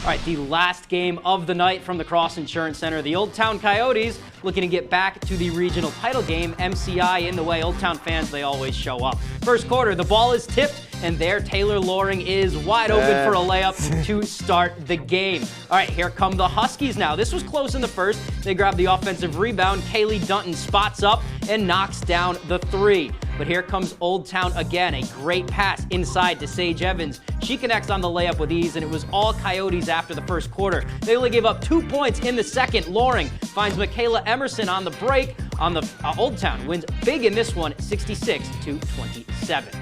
All right, the last game of the night from the Cross Insurance Center. The Old Town Coyotes looking to get back to the regional title game. MCI in the way. Old Town fans, they always show up. First quarter, the ball is tipped, and there Taylor Loring is wide open for a layup to start the game. All right, here come the Huskies now. This was close in the first. They grab the offensive rebound. Kaylee Dunton spots up and knocks down the 3. But here comes Old Town again. A great pass inside to Sage Evans. She connects on the layup with ease, and it was all Coyotes after the first quarter. They only gave up 2 points in the second. Loring finds Michaela Emerson on the break. On the Old Town wins big in this one, 66-27.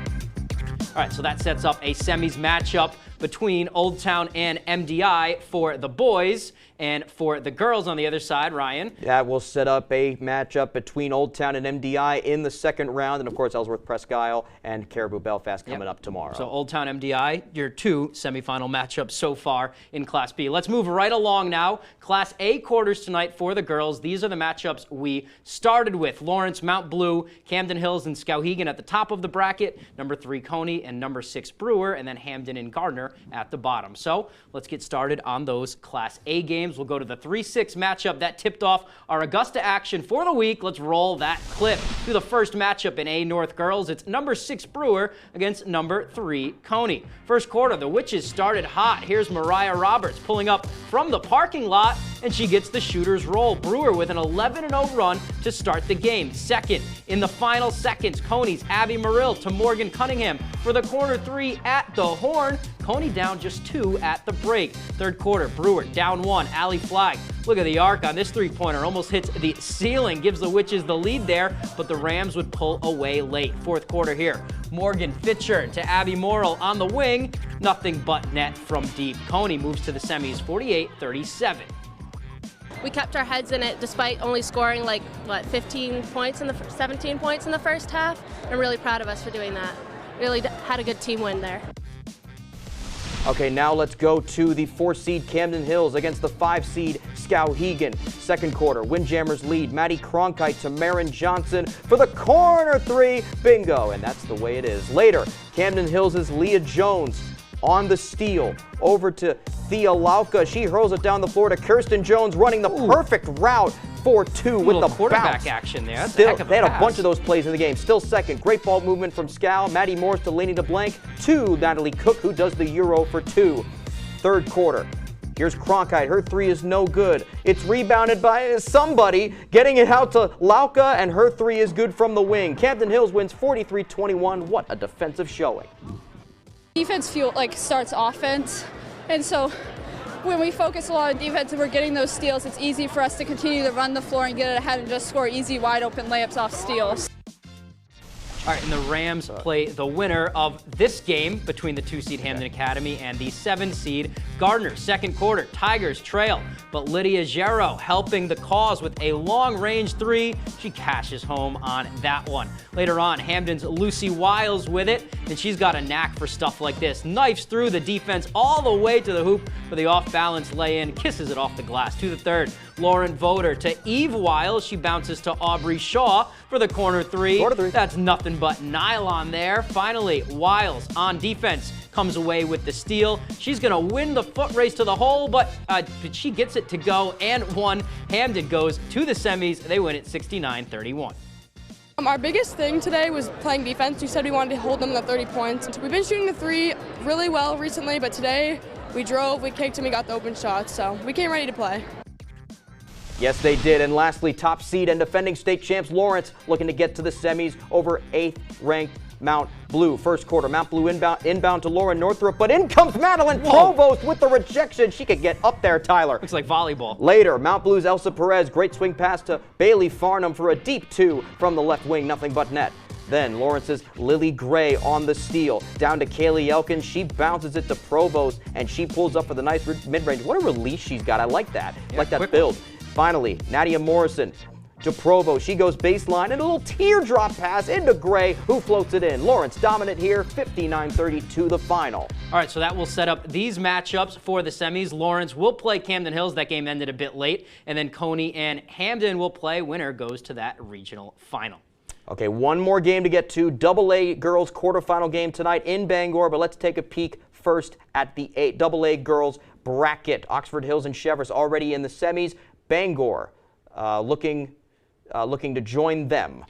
All right, so that sets up a semis matchup between Old Town and MDI for the boys. And for the girls on the other side, Ryan. That will set up a matchup between Old Town and MDI in the second round. And, of course, Ellsworth Presque Isle and Caribou Belfast coming up tomorrow. So Old Town MDI, your 2 semifinal matchups so far in Class B. Let's move right along now. Class A quarters tonight for the girls. These are the matchups we started with. Lawrence, Mount Blue, Camden Hills, and Skowhegan at the top of the bracket. Number 3, Coney, and number 6, Brewer, and then Hamden and Gardner at the bottom. So let's get started on those Class A games. We'll go to the 3-6 matchup that tipped off our Augusta action for the week. Let's roll that clip. To the first matchup in A North girls, it's number 6 Brewer against number 3 Coney. First quarter, the Witches started hot. Here's Mariah Roberts pulling up from the parking lot, and she gets the shooter's roll. Brewer with an 11-0 run to start the game. Second, in the final seconds, Coney's Abby Marill to Morgan Cunningham for the corner 3 at the horn. Coney down just 2 at the break. Third quarter, Brewer down 1. Allie Flagg, look at the arc on this three-pointer. Almost hits the ceiling, gives the Witches the lead there, but the Rams would pull away late. Fourth quarter here, Morgan Fitcher to Abby Morrill on the wing. Nothing but net from deep. Coney moves to the semis 48-37. We kept our heads in it despite only scoring 17 points in the first half. I'm really proud of us for doing that. Really had a good team win there. Okay, now let's go to the 4-seed Camden Hills against the 5-seed Skowhegan. Second quarter, Windjammers lead. Maddie Cronkite to Marin Johnson for the corner 3. Bingo, and that's the way it is. Later, Camden Hills' Leah Jones on the steal. Over to Thea Lauka. She hurls it down the floor to Kirsten Jones, running the perfect route 4-2 with the quarterback bounce. action there. That's Still, a heck of a they had a pass. bunch of those plays in the game. Still second. Great ball movement from Scow. Maddie Morris to Lainey DeBlanc to Natalie Cook, who does the Euro for 2. Third quarter. Here's Cronkite. Her 3 is no good. It's rebounded by somebody, getting it out to Lauka, and her 3 is good from the wing. Camden Hills wins 43-21. What a defensive showing. Defense starts offense, and so when we focus a lot on defense and we're getting those steals, it's easy for us to continue to run the floor and get it ahead and just score easy, wide open layups off steals. All right, and the Rams play the winner of this game between the 2-seed Hamden Academy and the 7-seed Gardner. Second quarter, Tigers trail, but Lydia Gero helping the cause with a long-range 3. She cashes home on that one. Later on, Hamden's Lucy Wiles with it, and she's got a knack for stuff like this. Knifes through the defense all the way to the hoop for the off-balance lay-in, kisses it off the glass. To the third, Lauren Voter to Eve Wiles. She bounces to Aubrey Shaw for the corner 3. That's nothing but nylon there. Finally, Wiles on defense comes away with the steal. She's going to win the foot race to the hole, but she gets it to go and one. Hamden goes to the semis. They win it 69-31. Our biggest thing today was playing defense. We said we wanted to hold them to 30 points. We've been shooting the 3 really well recently, but today we drove, we kicked, and we got the open shots, so we came ready to play. Yes, they did. And lastly, top seed and defending state champs Lawrence looking to get to the semis over 8th-ranked Mount Blue. First quarter, Mount Blue inbound to Lauren Northrup, but in comes Madeline Provost with the rejection. She could get up there, Tyler. Looks like volleyball. Later, Mount Blue's Elsa Perez, great swing pass to Bailey Farnham for a deep 2 from the left wing, nothing but net. Then Lawrence's Lily Gray on the steal. Down to Kaylee Elkins. She bounces it to Provost, and she pulls up for the nice mid-range. What a release she's got. I like that. I like that build. Finally, Nadia Morrison to Provo. She goes baseline and a little teardrop pass into Gray, who floats it in. Lawrence dominant here, 59-32 the final. All right, so that will set up these matchups for the semis. Lawrence will play Camden Hills. That game ended a bit late. And then Coney and Hamden will play. Winner goes to that regional final. Okay, one more game to get to. AA girls quarterfinal game tonight in Bangor, but let's take a peek first at the AA girls bracket. Oxford Hills and Cheverus already in the semis. Bangor looking to join them.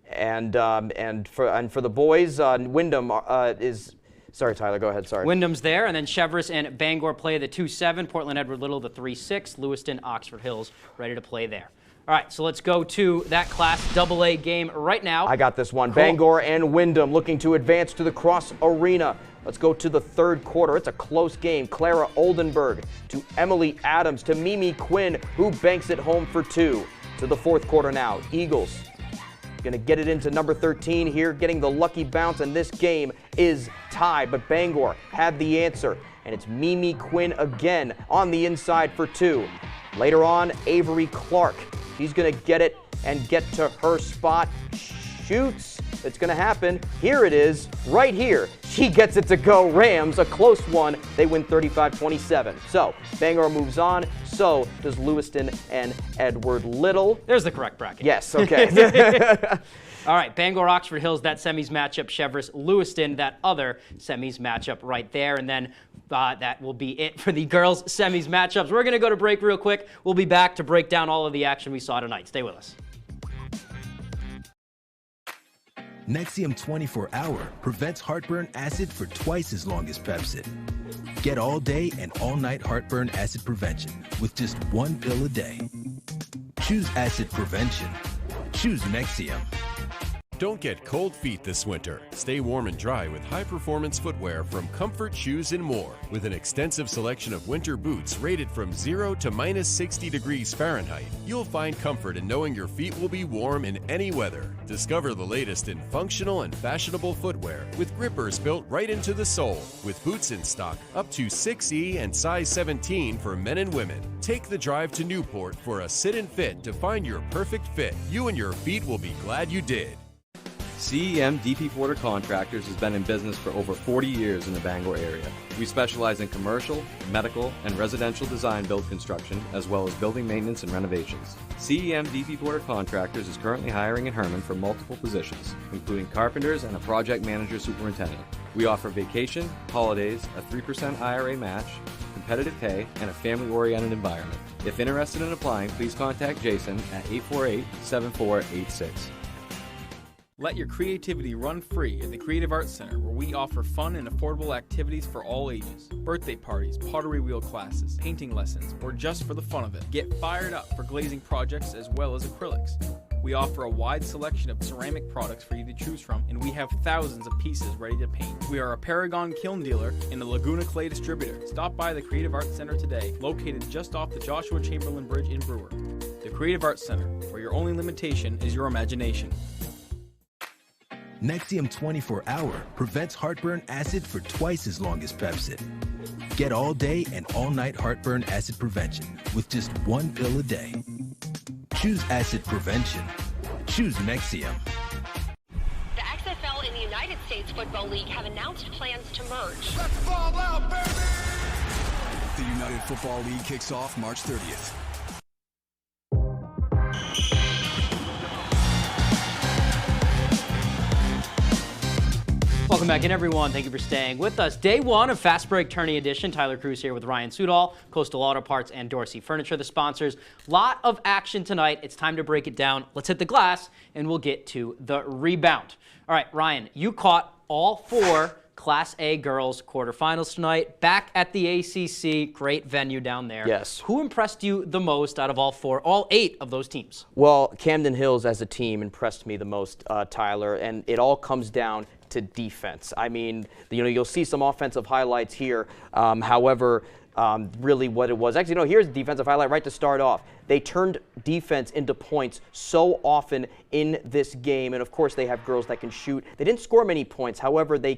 And for the boys, Wyndham is. Sorry, Tyler, go ahead. Sorry. Wyndham's there, and then Cheverus and Bangor play the 2-7. Portland Edward Little the 3-6. Lewiston, Oxford Hills ready to play there. All right, so let's go to that Class AA game right now. I got this one. Cool. Bangor and Wyndham looking to advance to the Cross Arena. Let's go to the third quarter. It's a close game. Clara Oldenburg to Emily Adams to Mimi Quinn, who banks it home for 2. To the fourth quarter now. Eagles Going to get it into number 13 here, getting the lucky bounce, and this game is tied. But Bangor had the answer, and it's Mimi Quinn again on the inside for 2. Later on, Avery Clark. She's going to get it and get to her spot. Shoots. It's going to happen. Here it is, right here. She gets it to go. Rams, a close one. They win 35-27. So, Bangor moves on. So does Lewiston and Edward Little. There's the correct bracket. Yes, okay. All right, Bangor, Oxford Hills, that semis matchup. Chevrolet, Lewiston, that other semis matchup right there. And then that will be it for the girls' semis matchups. We're going to go to break real quick. We'll be back to break down all of the action we saw tonight. Stay with us. Nexium 24-Hour prevents heartburn acid for twice as long as Pepcid. Get all day and all night heartburn acid prevention with just 1 pill a day. Choose acid prevention. Choose Nexium. Don't get cold feet this winter. Stay warm and dry with high-performance footwear from Comfort Shoes and More. With an extensive selection of winter boots rated from 0 to minus 60 degrees Fahrenheit, you'll find comfort in knowing your feet will be warm in any weather. Discover the latest in functional and fashionable footwear with grippers built right into the sole. With boots in stock up to 6E and size 17 for men and women. Take the drive to Newport for a sit and fit to find your perfect fit. You and your feet will be glad you did. CEM DP Porter Contractors has been in business for over 40 years in the Bangor area. We specialize in commercial, medical, and residential design build construction, as well as building maintenance and renovations. CEM DP Porter Contractors is currently hiring in Herman for multiple positions, including carpenters and a project manager superintendent. We offer vacation, holidays, a 3% IRA match, competitive pay, and a family-oriented environment. If interested in applying, please contact Jason at 848-7486. Let your creativity run free at the Creative Arts Center, where we offer fun and affordable activities for all ages. Birthday parties, pottery wheel classes, painting lessons, or just for the fun of it. Get fired up for glazing projects as well as acrylics. We offer a wide selection of ceramic products for you to choose from, and we have thousands of pieces ready to paint. We are a Paragon kiln dealer and a Laguna Clay distributor. Stop by the Creative Arts Center today, located just off the Joshua Chamberlain Bridge in Brewer. The Creative Arts Center, where your only limitation is your imagination. Nexium 24-Hour prevents heartburn acid for twice as long as Pepcid. Get all day and all night heartburn acid prevention with just 1 pill a day. Choose acid prevention. Choose Nexium. The XFL and the United States Football League have announced plans to merge. Let's fall out, baby! The United Football League kicks off March 30th. Welcome back in, everyone. Thank you for staying with us. Day one of Fast Break Tourney Edition. Tyler Cruz here with Ryan Sudol, Coastal Auto Parts, and Dorsey Furniture, the sponsors. Lot of action tonight. It's time to break it down. Let's hit the glass, and we'll get to the rebound. All right, Ryan, you caught all 4 Class A girls quarterfinals tonight. Back at the ACC, great venue down there. Yes. Who impressed you the most out of all 8 of those teams? Well, Camden Hills as a team impressed me the most, Tyler, and it all comes down to defense. I mean, you'll see some offensive highlights here. However, really what it was. Actually, no, here's the defensive highlight right to start off. They turned defense into points so often in this game, and of course they have girls that can shoot. They didn't score many points. However, they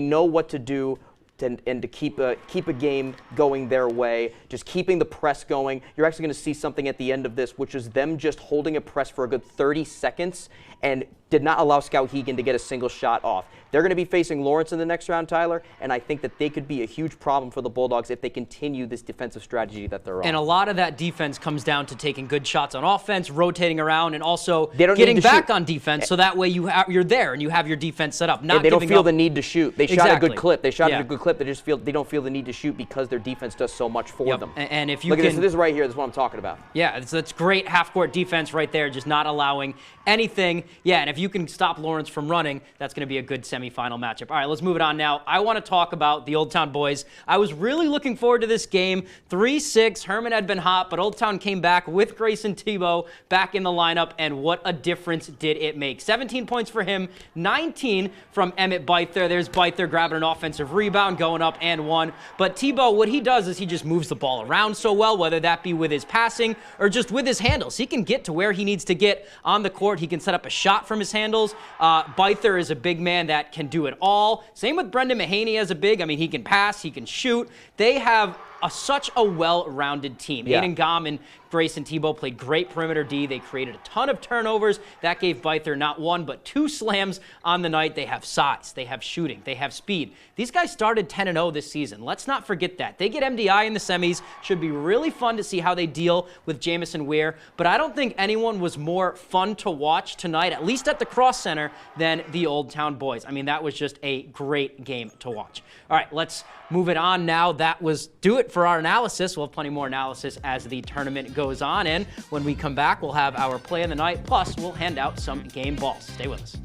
know what to do and to keep a game going their way, just keeping the press going. You're actually going to see something at the end of this, which is them just holding a press for a good 30 seconds and did not allow Scout Hegan to get a single shot off. They're going to be facing Lawrence in the next round, Tyler, and I think that they could be a huge problem for the Bulldogs if they continue this defensive strategy that they're on. And a lot of that defense comes down to taking good shots on offense, rotating around, and also getting back on defense, so that way you're there and you have your defense set up. They don't feel the need to shoot. They shot a good clip. They shot a good clip. They don't feel the need to shoot because their defense does so much for them. And if you look at this right here, this is what I'm talking about. Yeah, that's great half-court defense right there, just not allowing anything. Yeah, and if you can stop Lawrence from running, that's going to be a good semifinal matchup. All right, let's move it on now. I want to talk about the Old Town boys. I was really looking forward to this game. 3-6, Herman had been hot, but Old Town came back with Grayson Tebow back in the lineup, and what a difference did it make. 17 points for him, 19 from Emmett Byther. There's Byther grabbing an offensive rebound. on going up and one. But Tebow, what he does is he just moves the ball around so well, whether that be with his passing or just with his handles. He can get to where he needs to get on the court. He can set up a shot from his handles. Byther is a big man that can do it all. Same with Brendan Mahaney as a big. I mean, he can pass, he can shoot. They have such a well-rounded team. Yeah. Aiden Gom and Grayson Tebow played great perimeter D. They created a ton of turnovers. That gave Byther not one, but 2 slams on the night. They have size. They have shooting. They have speed. These guys started 10-0 this season. Let's not forget that. They get MDI in the semis. Should be really fun to see how they deal with Jamison Weir. But I don't think anyone was more fun to watch tonight, at least at the Cross Center, than the Old Town boys. I mean, that was just a great game to watch. All right, let's move it on now. That was do it for our analysis. We'll have plenty more analysis as the tournament goes on. And when we come back, we'll have our play of the night. Plus, we'll hand out some game balls. Stay with us.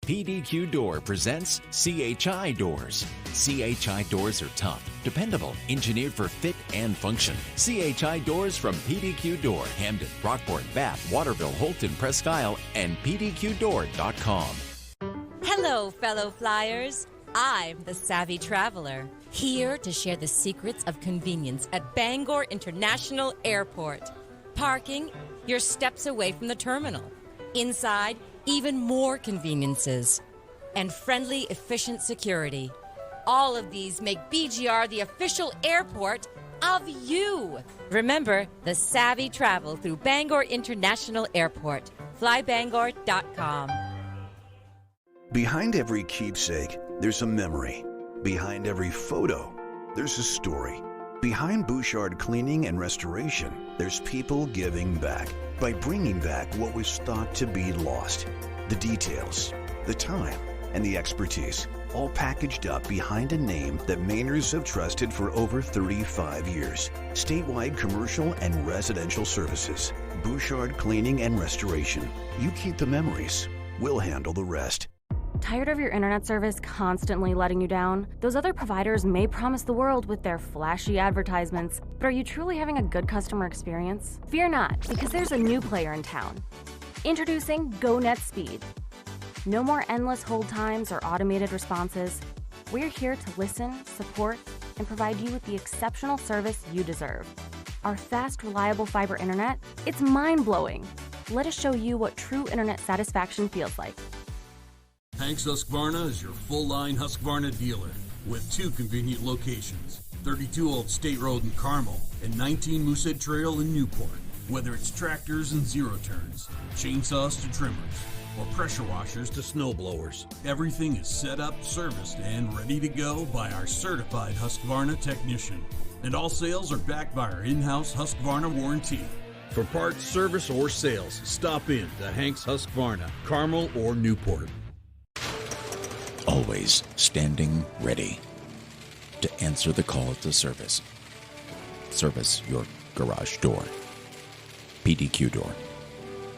PDQ Door presents CHI Doors. CHI Doors are tough, dependable, engineered for fit and function. CHI Doors from PDQ Door, Hamden, Rockport, Bath, Waterville, Holton, Presque Isle, and PDQDoor.com. Hello, fellow flyers. I'm the Savvy Traveler, here to share the secrets of convenience at Bangor International Airport. Parking, you're steps away from the terminal. Inside, even more conveniences. And friendly, efficient security. All of these make BGR the official airport of you. Remember, the Savvy Travel through Bangor International Airport. Flybangor.com. Behind every keepsake, there's a memory. Behind every photo, there's a story. Behind Bouchard Cleaning and Restoration, there's people giving back by bringing back what was thought to be lost. The details, the time, and the expertise, all packaged up behind a name that Mainers have trusted for over 35 years. Statewide commercial and residential services. Bouchard Cleaning and Restoration. You keep the memories. We'll handle the rest. Tired of your internet service constantly letting you down? Those other providers may promise the world with their flashy advertisements, but are you truly having a good customer experience? Fear not, because there's a new player in town. Introducing GoNet Speed. No more endless hold times or automated responses. We're here to listen, support, and provide you with the exceptional service you deserve. Our fast, reliable fiber internet, it's mind-blowing. Let us show you what true internet satisfaction feels like. Hanks Husqvarna is your full-line Husqvarna dealer with 2 convenient locations, 32 Old State Road in Carmel and 19 Moosehead Trail in Newport. Whether it's tractors and zero-turns, chainsaws to trimmers, or pressure washers to snow blowers, everything is set up, serviced, and ready to go by our certified Husqvarna technician. And all sales are backed by our in-house Husqvarna warranty. For parts, service, or sales, stop in to Hanks Husqvarna, Carmel or Newport. Always standing ready to answer the call to service. Service your garage door. PDQ Door.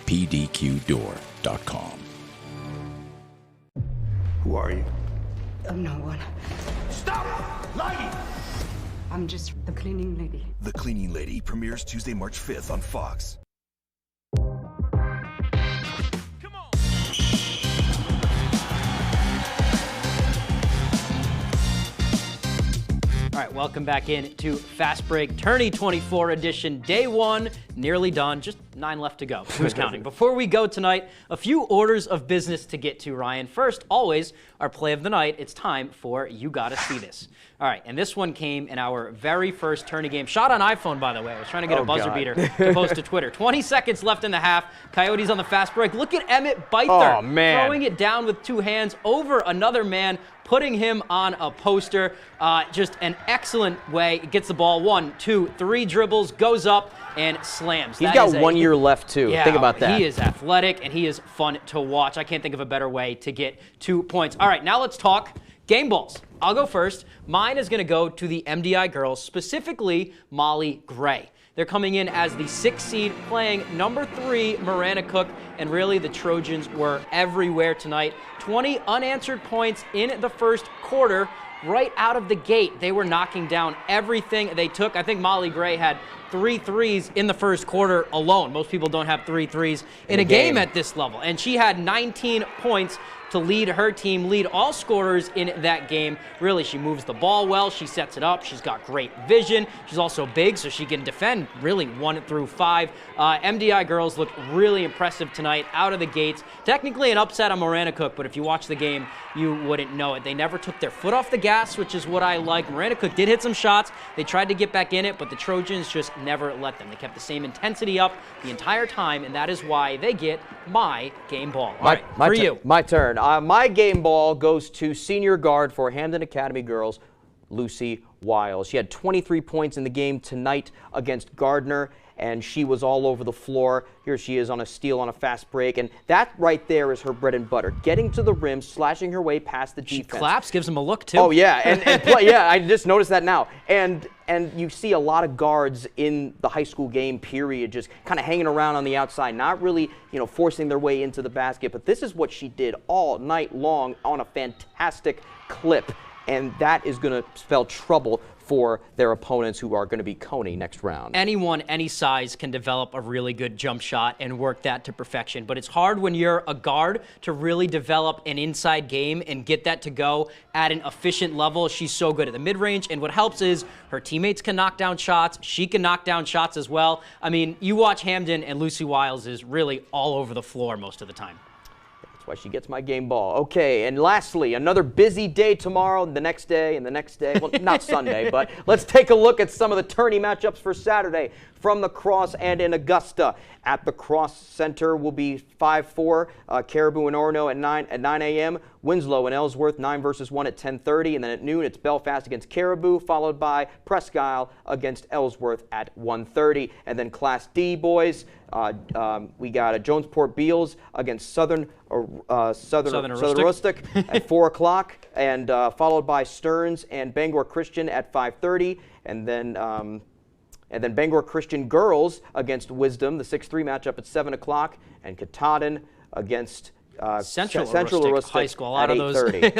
PDQDoor.com. Who are you? I'm no one. Stop! Lady! I'm just the cleaning lady. The Cleaning Lady premieres Tuesday, March 5th on Fox. All right, welcome back in to Fast Break Tourney 24 edition, day 1, nearly done, just 9 left to go. Who's counting? Before we go tonight, a few orders of business to get to, Ryan. First, always, our play of the night. It's time for You Gotta See This. All right, and this one came in our very first tourney game. Shot on iPhone, by the way. I was trying to get a buzzer beater to post to Twitter. 20 seconds left in the half. Coyotes on the fast break. Look at Emmett Byther throwing it down with 2 hands over another man, putting him on a poster. Just an excellent way. Gets the ball 1, 2, 3 dribbles, goes up and slams. He's got 1 year left, too. Yeah, think about that. He is athletic, and he is fun to watch. I can't think of a better way to get 2 points. All right, now let's talk game balls. I'll go first. Mine is going to go to the MDI girls, specifically Molly Gray. They're coming in as the 6th seed, playing number 3, Marana Cook, and really the Trojans were everywhere tonight. 20 unanswered points in the first quarter. Right out of the gate, they were knocking down everything they took. I think Molly Gray had 3 threes in the first quarter alone. Most people don't have 3 threes in a game at this level. And she had 19 points to lead her team, lead all scorers in that game. Really, she moves the ball well. She sets it up. She's got great vision. She's also big, so she can defend really 1 through 5. MDI girls look really impressive tonight out of the gates. Technically an upset on Miranda Cook, but if you watch the game, you wouldn't know it. They never took their foot off the gas, which is what I like. Miranda Cook did hit some shots. They tried to get back in it, but the Trojans just never let them. They kept the same intensity up the entire time, and that is why they get my game ball. All right, for you. My turn. My game ball goes to senior guard for Hamden Academy girls, Lucy Wiles. She had 23 points in the game tonight against Gardner, and she was all over the floor. Here she is on a steal on a fast break, and that right there is her bread and butter. Getting to the rim, slashing her way past the defense. She claps, gives them a look too. Oh yeah, and play, yeah, I just noticed that now. And you see a lot of guards in the high school game period just kind of hanging around on the outside, not really, forcing their way into the basket. But this is what she did all night long on a fantastic clip, and that is going to spell trouble for their opponents who are going to be Coney next round. Anyone, any size can develop a really good jump shot and work that to perfection, but it's hard when you're a guard to really develop an inside game and get that to go at an efficient level. She's so good at the mid-range, and what helps is her teammates can knock down shots. She can knock down shots as well. I mean, you watch Hamden, and Lucy Wiles is really all over the floor most of the time. Why she gets my game ball. Okay, and lastly, another busy day tomorrow, and the next day, and the next day. Well, not Sunday, but let's take a look at some of the tourney matchups for Saturday from the Cross and in Augusta. At the Cross Center will be 5-4, Caribou and Orono at 9 a.m., Winslow and Ellsworth 9 versus 1 at 10:30, and then at noon it's Belfast against Caribou, followed by Presque Isle against Ellsworth at 1:30. And then Class D boys, we got a Jonesport Beals against Southern Aroostook at 4 o'clock, and followed by Stearns and Bangor Christian at 5:30, and then Bangor Christian girls against Wisdom, the 6-3 matchup at 7 o'clock, and Katahdin against Central Aroostook High School. A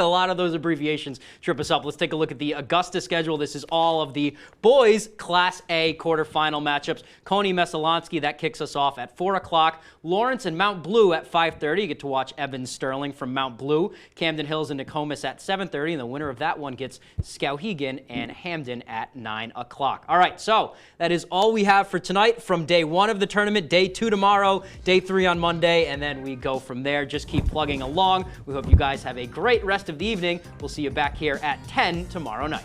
lot of those abbreviations trip us up. Let's take a look at the Augusta schedule. This is all of the boys Class A quarterfinal matchups. Coney Messalonsky, that kicks us off at 4 o'clock. Lawrence and Mount Blue at 5:30. You get to watch Evan Sterling from Mount Blue. Camden Hills and Nokomis at 7:30, and the winner of that one gets Skowhegan and Hamden at 9 o'clock. All right, so that is all we have for tonight from day 1 of the tournament, day 2 tomorrow, day 3 on Monday, and then we go from there. Just keep plugging along. We hope you guys have a great rest of the evening. We'll see you back here at 10 tomorrow night.